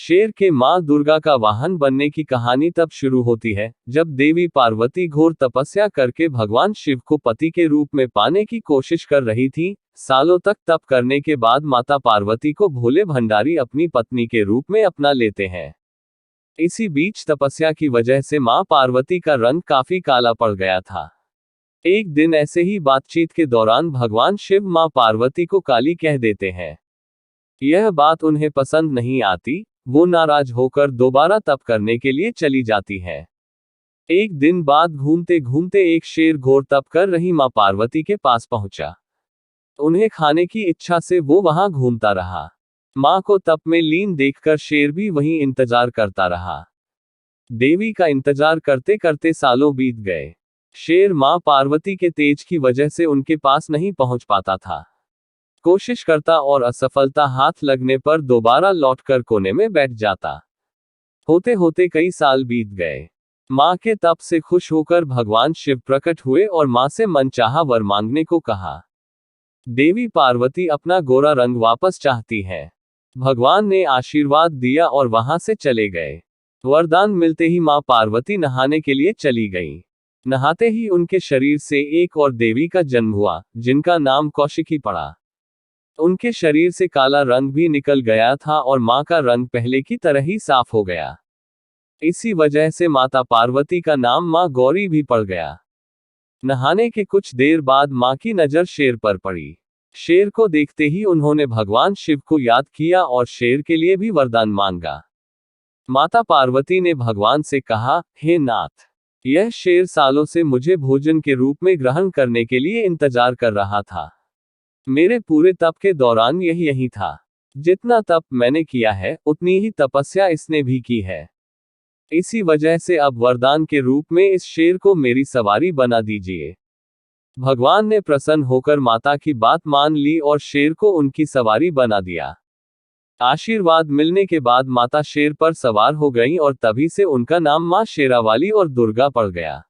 शेर के मां दुर्गा का वाहन बनने की कहानी तब शुरू होती है जब देवी पार्वती घोर तपस्या करके भगवान शिव को पति के रूप में पाने की कोशिश कर रही थी। सालों तक तप करने के बाद माता पार्वती को भोले भंडारी अपनी पत्नी के रूप में अपना लेते हैं। इसी बीच तपस्या की वजह से मां पार्वती का रंग काफी काला पड़ गया था। एक दिन ऐसे ही बातचीत के दौरान भगवान शिव मां पार्वती को काली कह देते हैं। यह बात उन्हें पसंद नहीं आती, वो नाराज होकर दोबारा तप करने के लिए चली जाती हैं। एक दिन बाद घूमते घूमते एक शेर घोर तप कर रही मां पार्वती के पास पहुंचा। उन्हें खाने की इच्छा से वो वहां घूमता रहा। मां को तप में लीन देखकर शेर भी वहीं इंतजार करता रहा। देवी का इंतजार करते करते सालों बीत गए। शेर मां पार्वती के तेज की वजह से उनके पास नहीं पहुंच पाता था। कोशिश करता और असफलता हाथ लगने पर दोबारा लौटकर कोने में बैठ जाता। होते होते कई साल बीत गए। मां के तप से खुश होकर भगवान शिव प्रकट हुए और मां से मनचाहा वर मांगने को कहा। देवी पार्वती अपना गोरा रंग वापस चाहती है। भगवान ने आशीर्वाद दिया और वहां से चले गए। वरदान मिलते ही मां पार्वती नहाने के लिए चली गई। नहाते ही उनके शरीर से एक और देवी का जन्म हुआ, जिनका नाम कौशिकी पड़ा। उनके शरीर से काला रंग भी निकल गया था और मां का रंग पहले की तरह ही साफ हो गया। इसी वजह से माता पार्वती का नाम मां गौरी भी पड़ गया। नहाने के कुछ देर बाद मां की नजर शेर पर पड़ी। शेर को देखते ही उन्होंने भगवान शिव को याद किया और शेर के लिए भी वरदान मांगा। माता पार्वती ने भगवान से कहा, हे नाथ, यह शेर सालों से मुझे भोजन के रूप में ग्रहण करने के लिए इंतजार कर रहा था। मेरे पूरे तप के दौरान यही था। जितना तप मैंने किया है, उतनी ही तपस्या इसने भी की है। इसी वजह से अब वरदान के रूप में इस शेर को मेरी सवारी बना दीजिए। भगवान ने प्रसन्न होकर माता की बात मान ली और शेर को उनकी सवारी बना दिया। आशीर्वाद मिलने के बाद माता शेर पर सवार हो गईं और तभी से उनका नाम मां शेरावाली और दुर्गा पड़ गया।